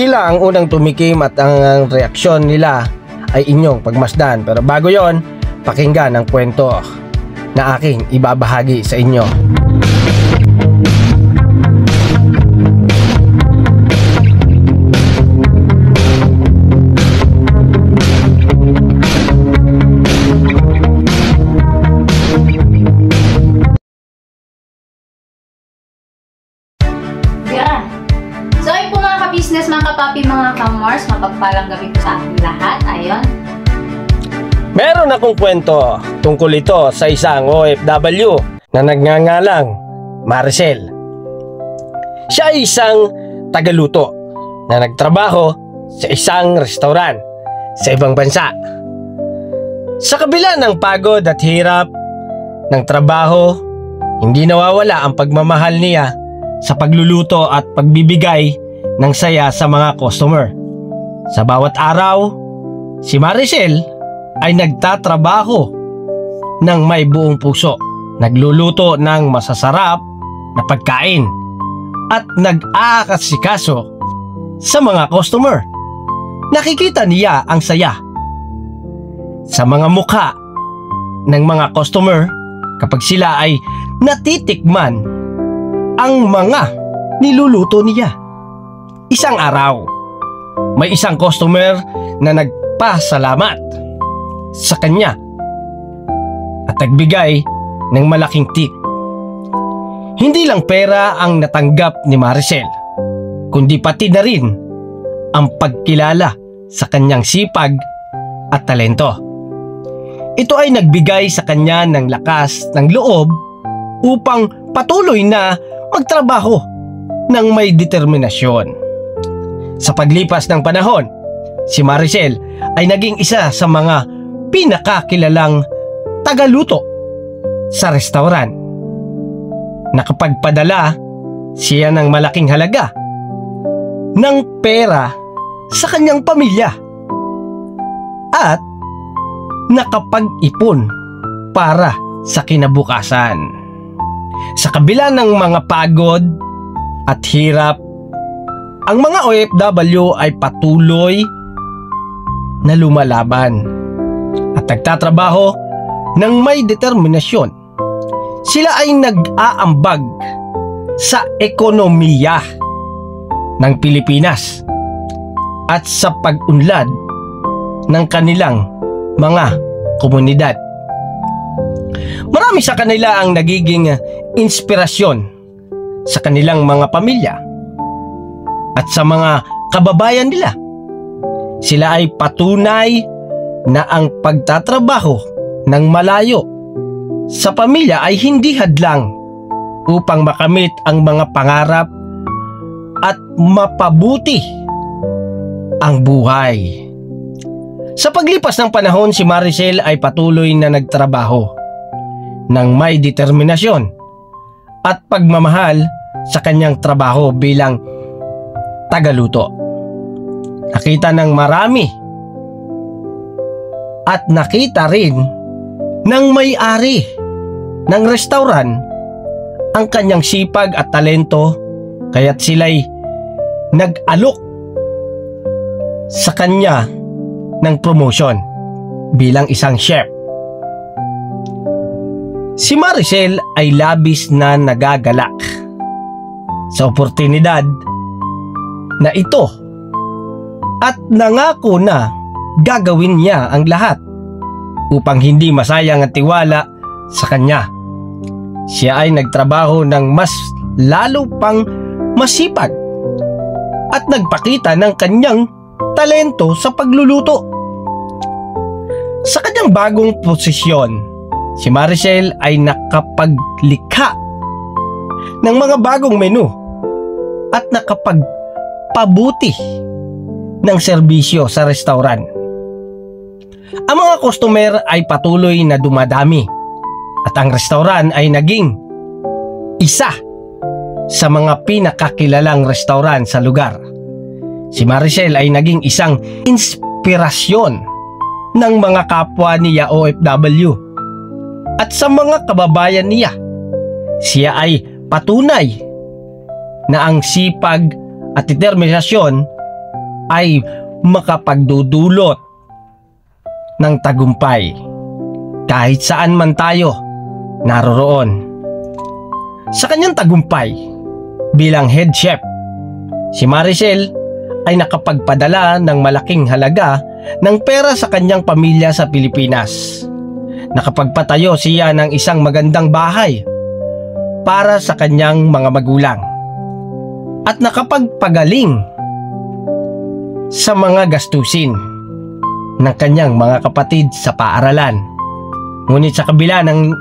Sila ang unang tumikim at ang reaksyon nila ay inyong pagmasdan. Pero bago yon, pakinggan ang kwento na aking ibabahagi sa inyo. Business mga kapapi, mga kamors, mapagpalang gabi po sa ating lahat. Ayon. Meron akong kwento tungkol ito sa isang OFW na nagngangalang Maricel. Siya ay isang tagaluto na nagtrabaho sa isang restaurant sa ibang bansa. Sa kabila ng pagod at hirap ng trabaho, hindi nawawala ang pagmamahal niya sa pagluluto at pagbibigay ng saya sa mga customer. Sa bawat araw, si Maricel ay nagtatrabaho ng may buong puso, nagluluto ng masasarap na pagkain at nag-aasikaso sa mga customer. Nakikita niya ang saya sa mga mukha ng mga customer kapag sila ay natitikman ang mga niluluto niya. Isang araw, may isang customer na nagpasalamat sa kanya at nagbigay ng malaking tip. Hindi lang pera ang natanggap ni Maricel, kundi pati na rin ang pagkilala sa kanyang sipag at talento. Ito ay nagbigay sa kanya ng lakas ng loob upang patuloy na magtrabaho ng may determinasyon. Sa paglipas ng panahon, si Maricel ay naging isa sa mga pinakakilalang tagaluto sa restaurant. Nakapagpadala siya ng malaking halaga ng pera sa kanyang pamilya at nakapag-ipon para sa kinabukasan. Sa kabila ng mga pagod at hirap, ang mga OFW ay patuloy na lumalaban at nagtatrabaho ng may determinasyon. Sila ay nag-aambag sa ekonomiya ng Pilipinas at sa pag-unlad ng kanilang mga komunidad. Marami sa kanila ang nagiging inspirasyon sa kanilang mga pamilya at sa mga kababayan nila. Sila ay patunay na ang pagtatrabaho ng malayo sa pamilya ay hindi hadlang upang makamit ang mga pangarap at mapabuti ang buhay. Sa paglipas ng panahon, si Maricel ay patuloy na nagtrabaho ng may determinasyon at pagmamahal sa kanyang trabaho bilang tagaluto. Nakita ng marami at nakita rin ng may-ari ng restaurant ang kanyang sipag at talento, kaya't sila'y nag-alok sa kanya ng promotion bilang isang chef. Si Maricel ay labis na nagagalak sa oportunidad na ito at nangako na gagawin niya ang lahat upang hindi masayang ang tiwala sa kanya. Siya ay nagtrabaho ng mas lalo pang masipag at nagpakita ng kanyang talento sa pagluluto. Sa kanyang bagong posisyon, si Maricel ay nakapaglikha ng mga bagong menu at nakapagpabuti ng serbisyo sa restaurant. Ang mga customer ay patuloy na dumadami at ang restaurant ay naging isa sa mga pinakakilalang restaurant sa lugar. Si Maricel ay naging isang inspirasyon ng mga kapwa niya OFW at sa mga kababayan niya. Siya ay patunay na ang sipag at determinasyon ay makapagdudulot ng tagumpay kahit saan man tayo naroroon. Sa kanyang tagumpay bilang head chef, si Maricel ay nakapagpadala ng malaking halaga ng pera sa kanyang pamilya sa Pilipinas. Nakapagpatayo siya ng isang magandang bahay para sa kanyang mga magulang at nakapagpagaling sa mga gastusin ng kanyang mga kapatid sa paaralan. Ngunit sa kabila ng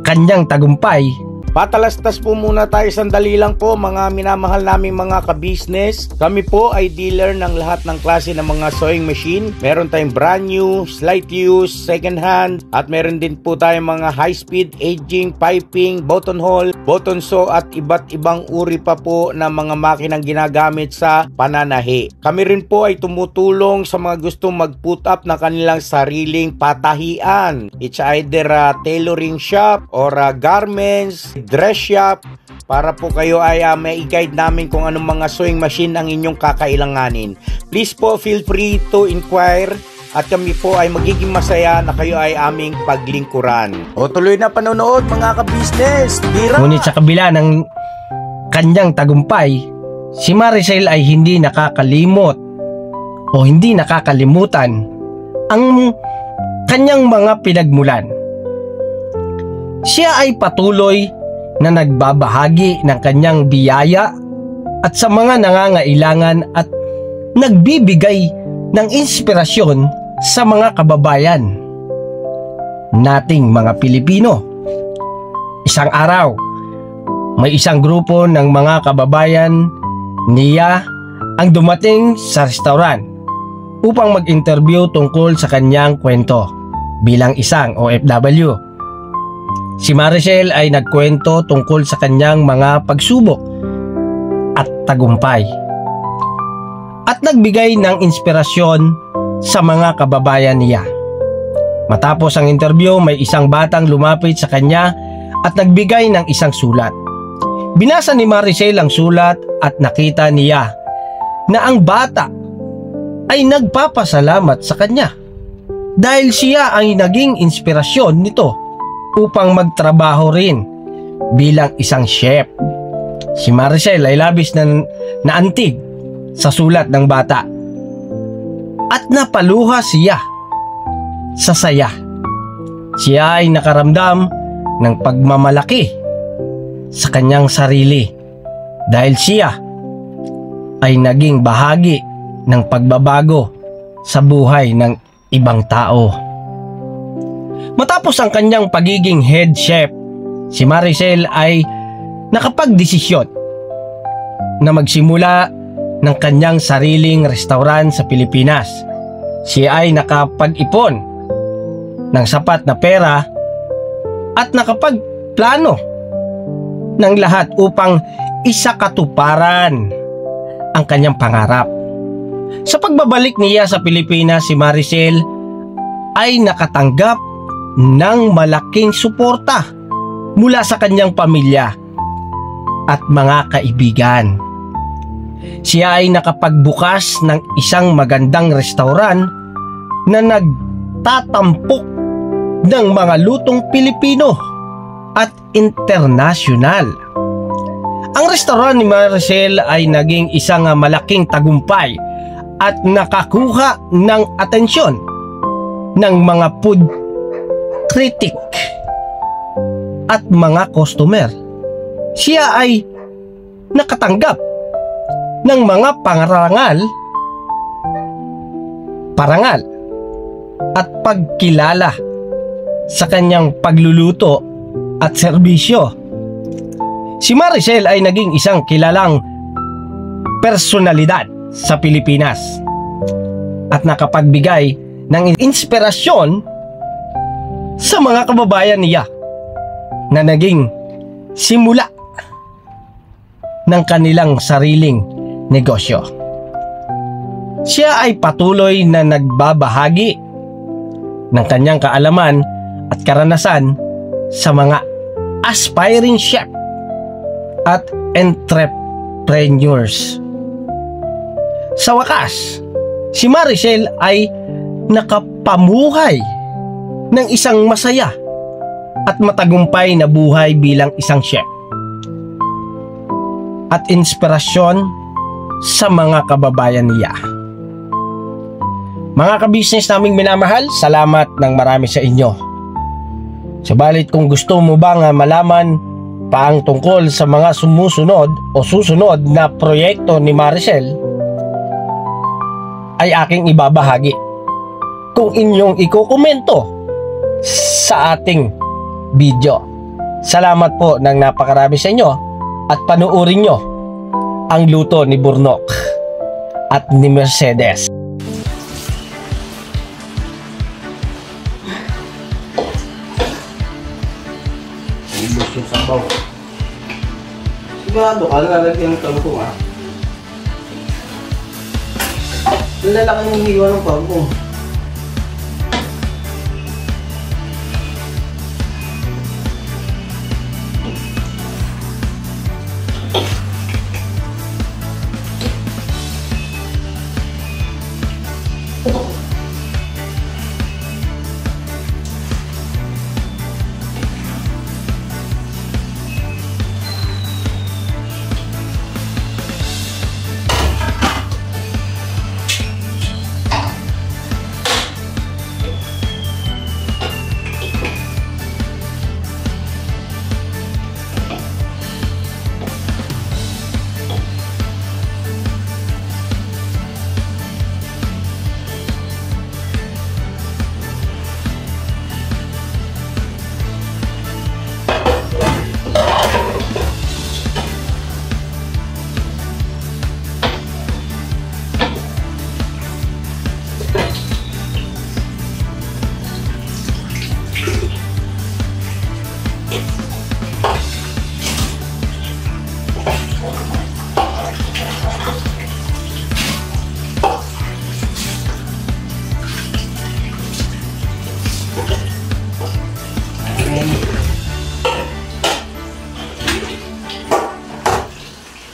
kanyang tagumpay, patalastas po muna tayo sandali lang po mga minamahal naming mga ka-business. Kami po ay dealer ng lahat ng klase ng mga sewing machine. Meron tayong brand new, slight use, second hand, at meron din po tayong mga high speed, aging, piping, button hole, button sew at iba't ibang uri pa po ng mga makinang ginagamit sa pananahi. Kami rin po ay tumutulong sa mga gustong mag-put up na kanilang sariling patahian. It's either a tailoring shop or a garments, dress shop, para po kayo ay may i-guide namin kung anong mga sewing machine ang inyong kakailanganin. Please po feel free to inquire at kami po ay magiging masaya na kayo ay aming paglingkuran. O tuloy na panonood mga ka-business. Ngunit sa kabila ng kanyang tagumpay, si Maricel ay hindi nakakalimot o hindi nakakalimutan ang kanyang mga pinagmulan. Siya ay patuloy na nagbabahagi ng kanyang biyaya at sa mga nangangailangan at nagbibigay ng inspirasyon sa mga kababayan nating mga Pilipino. Isang araw, may isang grupo ng mga kababayan niya ang dumating sa restaurant upang mag-interview tungkol sa kanyang kwento bilang isang OFW. Si Maricel ay nagkwento tungkol sa kanyang mga pagsubok at tagumpay at nagbigay ng inspirasyon sa mga kababayan niya. Matapos ang interview, may isang batang lumapit sa kanya at nagbigay ng isang sulat. Binasa ni Maricel ang sulat at nakita niya na ang bata ay nagpapasalamat sa kanya dahil siya ay naging inspirasyon nito upang magtrabaho rin bilang isang chef. Si Maricel ay labis na naantig sa sulat ng bata at napaluha siya sa saya. Siya ay nakaramdam ng pagmamalaki sa kanyang sarili dahil siya ay naging bahagi ng pagbabago sa buhay ng ibang tao. Matapos ang kanyang pagiging head chef, si Maricel ay nakapagdesisyon na magsimula ng kanyang sariling restaurant sa Pilipinas. Siya ay nakapag-ipon ng sapat na pera at nakapagplano ng lahat upang isakatuparan ang kanyang pangarap. Sa pagbabalik niya sa Pilipinas, si Maricel ay nakatanggap ng malaking suporta mula sa kanyang pamilya at mga kaibigan. Siya ay nakapagbukas ng isang magandang restaurant na nagtatampok ng mga lutong Pilipino at internasyonal. Ang restaurant ni Maricel ay naging isang malaking tagumpay at nakakuha ng atensyon ng mga food critic at mga customer. Siya ay nakatanggap ng mga parangal at pagkilala sa kanyang pagluluto at serbisyo. Si Maricel ay naging isang kilalang personalidad sa Pilipinas at nakapagbigay ng inspirasyon sa mga kababayan niya na naging simula ng kanilang sariling negosyo. Siya ay patuloy na nagbabahagi ng kanyang kaalaman at karanasan sa mga aspiring chef at entrepreneurs. sa wakas, si Maricel ay nakapamuhay ng isang masaya at matagumpay na buhay bilang isang chef at inspirasyon sa mga kababayan niya. Mga kabisnes naming minamahal, salamat ng marami sa inyo. Subalit kung gusto mo bang malaman pa ang tungkol sa mga sumusunod o susunod na proyekto ni Maricel, ay aking ibabahagi kung inyong ikokomento sa ating video. Salamat po ng napakarami sa inyo at panuorin nyo ang luto ni Burnok at ni Mercedes. Ibus yung sabaw. Sigurado ka, lalagyan ng kangkong ha. Lalaki ng hiwa ng kangkong.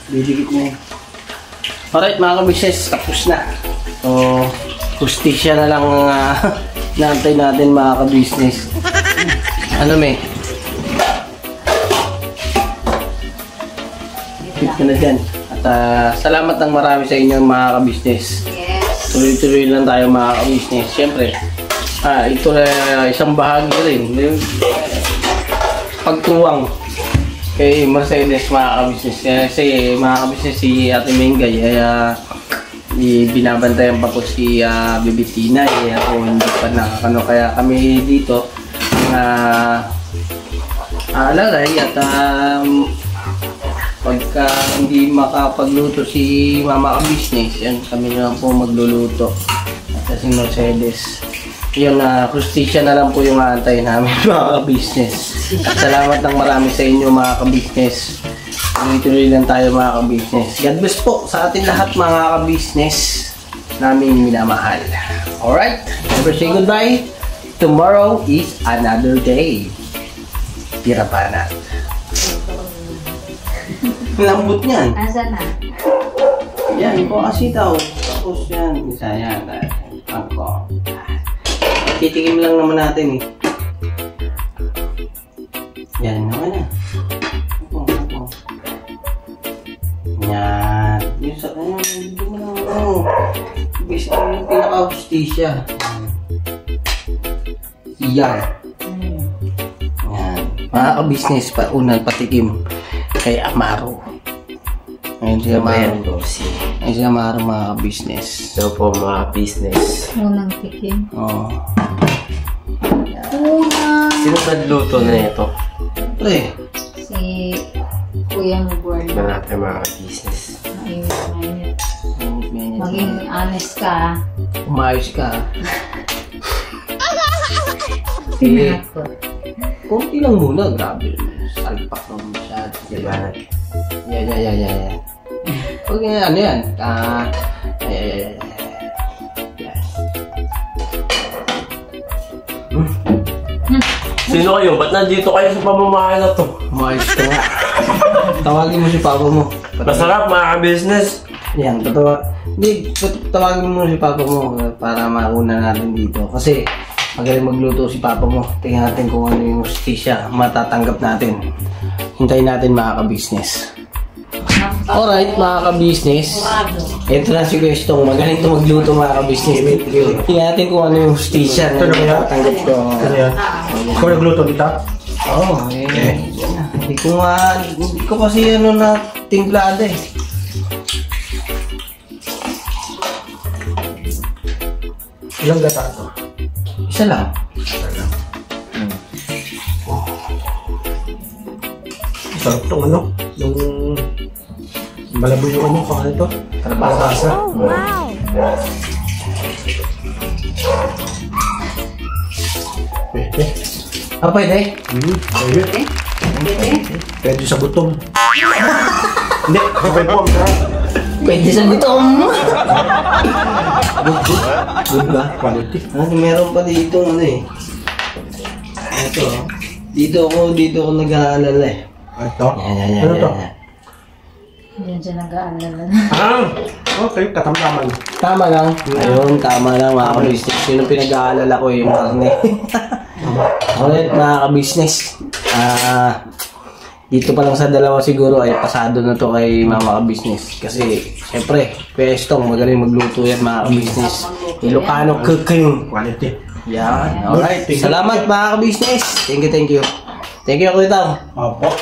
Didikit na yun. Alright mga kabisnes, tapos na. So, hustisya na lang naantay natin mga kabisnes. Ano may? Hit ka na dyan. At salamat ng marami sa inyo mga kabisnes. Yes. Tuloy-tuloy lang tayo mga kabisnes. Siyempre, ito isang bahagi rin. Pagtuwang kay Mercedes mga kabisnes. Kasi mga kabisnes si Ate Mengay binabantayan pa po si Bibitina. Ako hindi pa nakakano. Kaya kami dito alalay at pagka hindi makapagluto si Mama Kabisnes, yan kami naman po magluluto. At si Mercedes. Yun, hustisya na lang po yung aantay namin mga kabisnes. At salamat ng marami sa inyo mga kabisnes. Tuloy-tuloy lang tayo mga kabisnes. God bless po sa ating lahat mga kabisnes namin minamahal. Alright, never say goodbye. Tomorrow is another day. Tira pa na. Lambot niyan. Asa na? Yan, ito kasi tao. Tapos yan, isa yan. Ako. Titikim lang naman natin eh. Yan naman na. Yan. Yung sa kanya, hindi mo lang ano. Basic yung pinaka-hustisya. Yan. Yan. Mga ka-business pa, unang patikim kay Amaro. Ayun si Amaro. Ayun si Amaro mga ka-business. So po mga business. Unang tikim. Oo. Unang. Sino nagluto na ito? Pre. Si Kuya Mugor. Tignan natin mga business. Maging honest ka. Umayos ka. Pinakot. Kunti lang muna. Grabe. Salpak lang masyado. Diba? Yan. Huwag yan. Ano yan? Sino kayo? Ba't nandito kayo sa pamamahay na to? Umayos ka nga. Tawagin mo si papa mo. Masarap mga business. Yan. Hindi, tawagin mo si Papa mo para mauna natin dito. Kasi magaling magluto si Papa mo. Tingnan natin kung ano yung hustisya matatanggap natin. Hintayin natin mga ka-business. Alright mga ka-business. Ito na si Kwestong. Magaling ito magluto mga ka-business. Tingnan natin kung ano yung hustisya na matatanggap ko. Ano yan? Ikaw nagluto dito? Oo, hindi ko kasi ano na timplada eh. Ilang gata ito? Isa lang. Sarap itong ano? Yung malaboy yung ano, kung ano ito? Kalabasa. Oh, wow! Pwede. Pwede? Pwede. Pwede sa gutom. Hindi, pwede po. Pwede sa gutom. Good ba? Quality. Meron pa dito ano eh. Ito. Dito ako nag-aalala eh. Ito? Yan. Ano to? Diyan siya nag-aalala na. Okay, katamtaman. Tama lang. Ayun, tama lang mga ka-business. Yun ang pinag-aalala ko yung karne. Alright mga ka-business. Dito pa lang sa dalawa siguro ay pasado na to kay mama ka-business. Kasi, syempre, Kwestong, magaling magluto yan mga ka-business. Ilocano cooking. Quality. Yan. Alright. Salamat mga ka-business. Thank you. Thank you, Kuya Tao. Opo.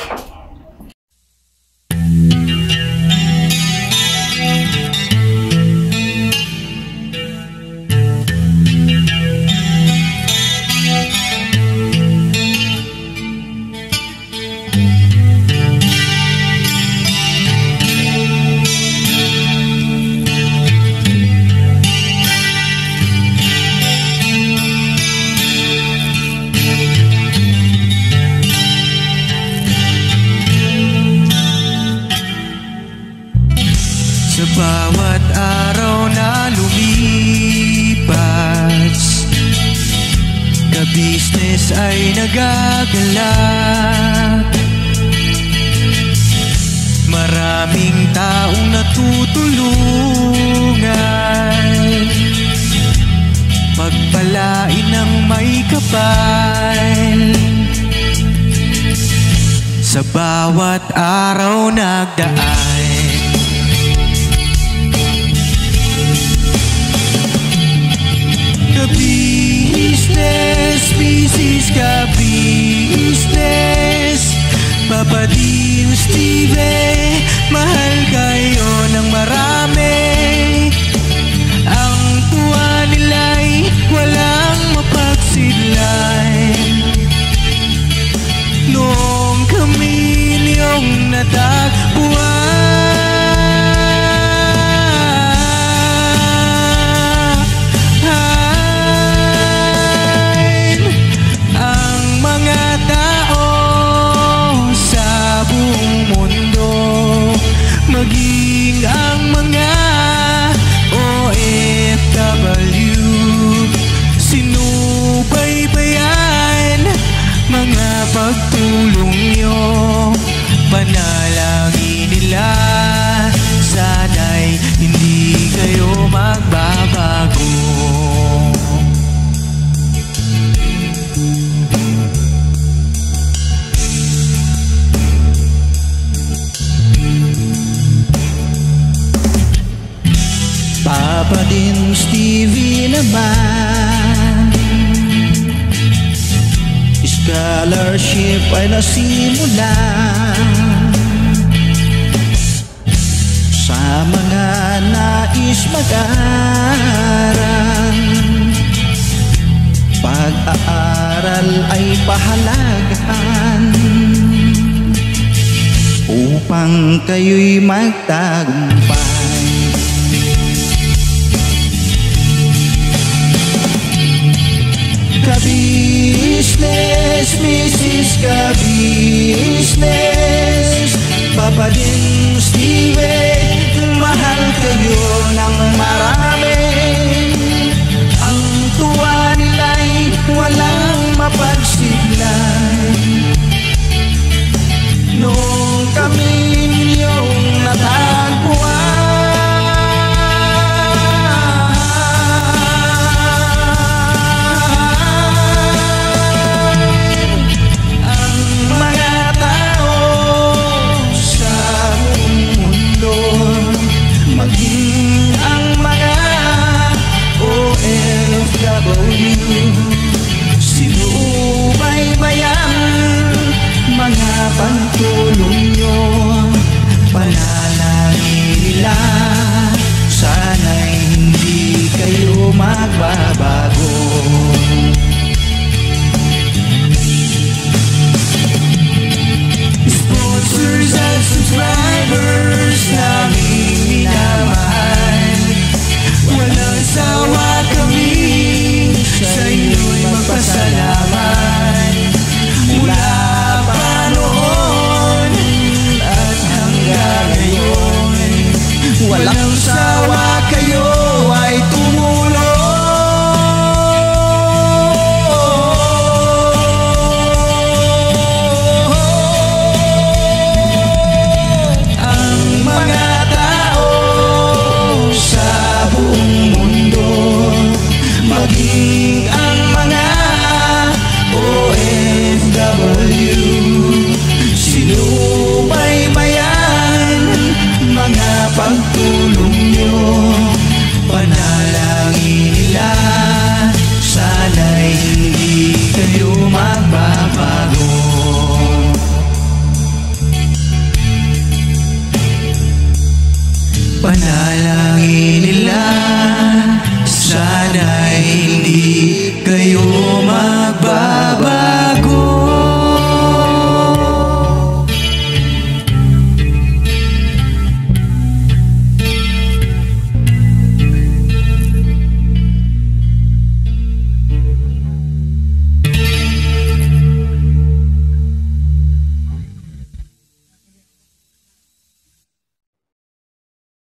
Sa bawat araw na lumipas, ka-business ay nagagalak. Maraming taong natutulungan, pagpalain ng may kapal. Sa bawat araw nagdaan, ka-business, business ka-business, Papa Dio, Steve, mahal kayo ng marami. Ang tuwa nila'y walang mapagsidlan. Noong kami niyong natagpuan, maging ang mga OFW, sinubaybayan mga pagtulong nyo, panalangin nila, sana'y hindi kayo magbabago. Papa din Stevie naman, scholarship ay nasimulan sa mga nais mag-aral. Pag-aaral ay pahalagahan upang kayo'y magtagumpay. Ka-business, Mrs. Ka-business, Papa din Steve, mahal kayo ng marami. Ang tuwa nila'y walang mapagsiglan. Noong kami niyong natagpuan, magbabago.